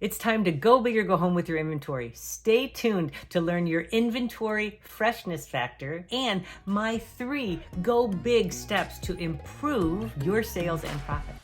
It's time to go big or go home with your inventory. Stay tuned to learn your inventory freshness factor and my 3 go big steps to improve your sales and profits.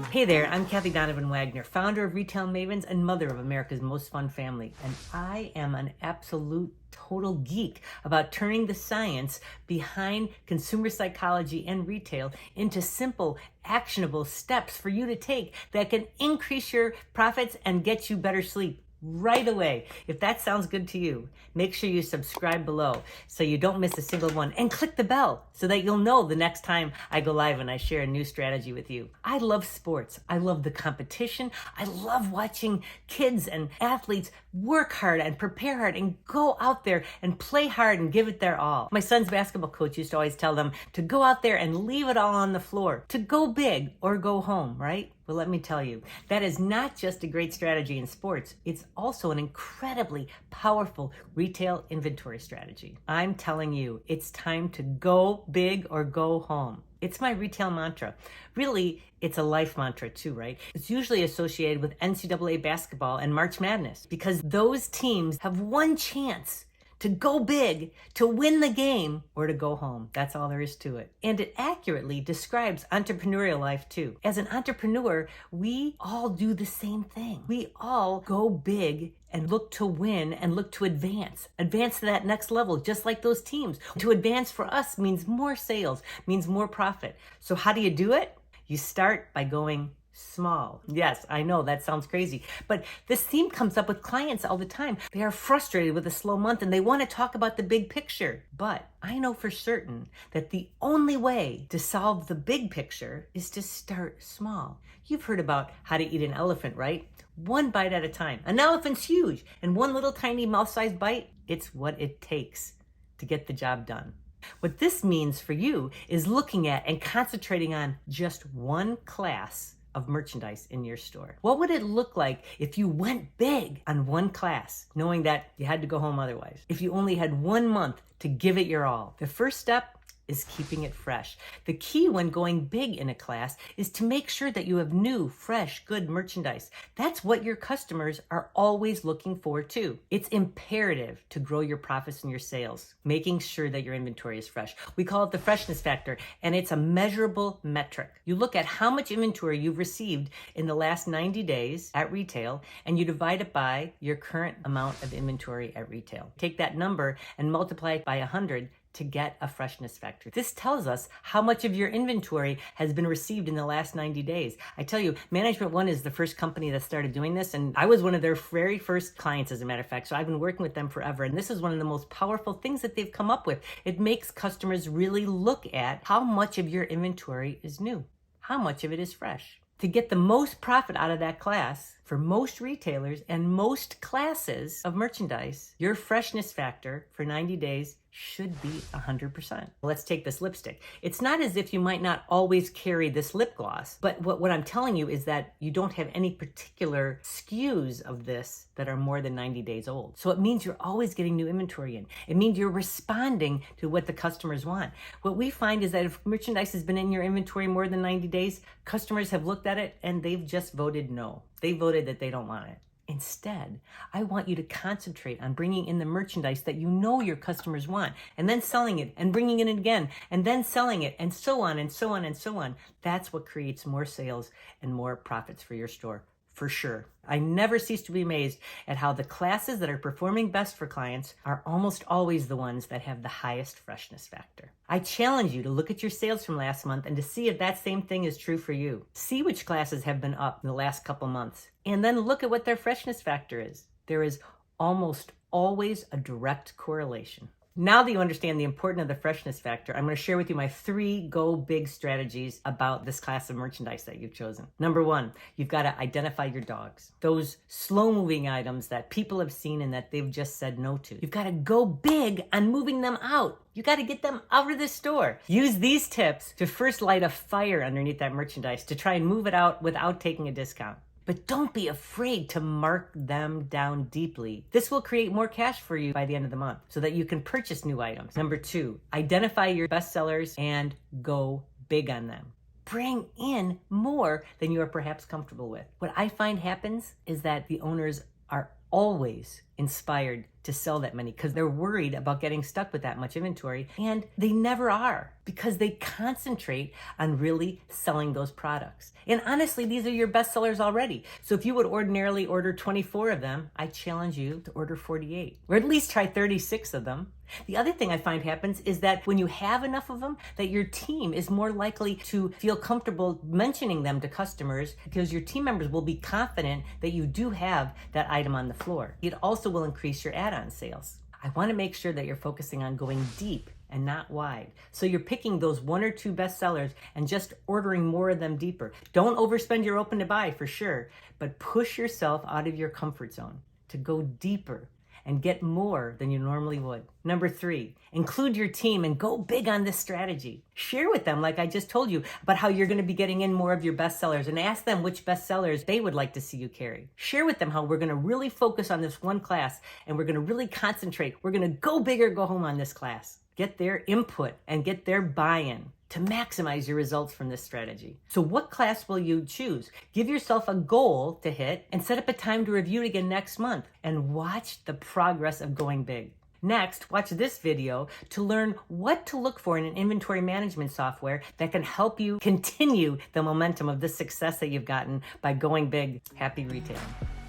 Hey there, I'm Kathy Donovan Wagner, founder of Retail Mavens and mother of America's most fun family. And I am an absolute total geek about turning the science behind consumer psychology and retail into simple, actionable steps for you to take that can increase your profits and get you better sleep right away. If that sounds good to you, make sure you subscribe below so you don't miss a single one, and click the bell so that you'll know the next time I go live and I share a new strategy with you. I love sports. I love the competition. I love watching kids and athletes work hard and prepare hard and go out there and play hard and give it their all. My son's basketball coach used to always tell them to go out there and leave it all on the floor, to go big or go home, right? Well, let me tell you, that is not just a great strategy in sports. It's also an incredibly powerful retail inventory strategy. I'm telling you, it's time to go big or go home. It's my retail mantra. Really, it's a life mantra too, right? It's usually associated with NCAA basketball and March Madness because those teams have one chance to go big, to win the game, or to go home. That's all there is to it. And it accurately describes entrepreneurial life too. As an entrepreneur, we all do the same thing. We all go big and look to win and look to advance to that next level, just like those teams. To advance for us means more sales, means more profit. So how do you do it? You start by going small. Yes, I know that sounds crazy, but this theme comes up with clients all the time. They are frustrated with a slow month and they want to talk about the big picture. But I know for certain that the only way to solve the big picture is to start small. You've heard about how to eat an elephant, right? One bite at a time. An elephant's huge, and one little tiny mouth-sized bite, it's what it takes to get the job done. What this means for you is looking at and concentrating on just one class of merchandise in your store. What would it look like if you went big on one class, knowing that you had to go home otherwise? If you only had 1 month to give it your all? The first step is keeping it fresh. The key when going big in a class is to make sure that you have new, fresh, good merchandise. That's what your customers are always looking for too. It's imperative to grow your profits and your sales, making sure that your inventory is fresh. We call it the freshness factor, and it's a measurable metric. You look at how much inventory you've received in the last 90 days at retail, and you divide it by your current amount of inventory at retail. Take that number and multiply it by 100 to get a freshness factor. This tells us how much of your inventory has been received in the last 90 days. I tell you, Management One is the first company that started doing this, and I was one of their very first clients, as a matter of fact, so I've been working with them forever, and this is one of the most powerful things that they've come up with. It makes customers really look at how much of your inventory is new, how much of it is fresh. To get the most profit out of that class, for most retailers and most classes of merchandise, your freshness factor for 90 days should be 100%. Let's take this lipstick. It's not as if you might not always carry this lip gloss, but what I'm telling you is that you don't have any particular SKUs of this that are more than 90 days old. So it means you're always getting new inventory in. It means you're responding to what the customers want. What we find is that if merchandise has been in your inventory more than 90 days, customers have looked at it and they've just voted no. They voted that they don't want it. Instead, I want you to concentrate on bringing in the merchandise that you know your customers want, and then selling it and bringing it in again, and then selling it, and so on and so on and so on. That's what creates more sales and more profits for your store, for sure. I never cease to be amazed at how the classes that are performing best for clients are almost always the ones that have the highest freshness factor. I challenge you to look at your sales from last month and to see if that same thing is true for you. See which classes have been up in the last couple months, and then look at what their freshness factor is. There is almost always a direct correlation. Now that you understand the importance of the freshness factor, I'm going to share with you my 3 go big strategies about this class of merchandise that you've chosen. Number 1, you've got to identify your dogs. Those slow moving items that people have seen and that they've just said no to. You've got to go big on moving them out. You got to get them out of the store. Use these tips to first light a fire underneath that merchandise to try and move it out without taking a discount. But don't be afraid to mark them down deeply. This will create more cash for you by the end of the month so that you can purchase new items. Number 2, identify your best sellers and go big on them. bring in more than you are perhaps comfortable with. What I find happens is that the owners are always inspired to sell that many because they're worried about getting stuck with that much inventory, and they never are because they concentrate on really selling those products. And honestly, these are your best sellers already. So if you would ordinarily order 24 of them, I challenge you to order 48 or at least try 36 of them. The other thing I find happens is that when you have enough of them, that your team is more likely to feel comfortable mentioning them to customers because your team members will be confident that you do have that item on the floor. It also will increase your add-on sales. I want to make sure that you're focusing on going deep and not wide. So you're picking those 1 or 2 best sellers and just ordering more of them deeper. Don't overspend your open to buy for sure, but push yourself out of your comfort zone to go deeper and get more than you normally would. Number 3, include your team and go big on this strategy. Share with them, like I just told you, about how you're going to be getting in more of your best sellers, and ask them which best sellers they would like to see you carry. Share with them how we're going to really focus on this one class and we're going to really concentrate. We're going to go big or go home on this class. Get their input and get their buy-in to maximize your results from this strategy. So what class will you choose? Give yourself a goal to hit and set up a time to review it again next month and watch the progress of going big. Next, watch this video to learn what to look for in an inventory management software that can help you continue the momentum of the success that you've gotten by going big. Happy retailing.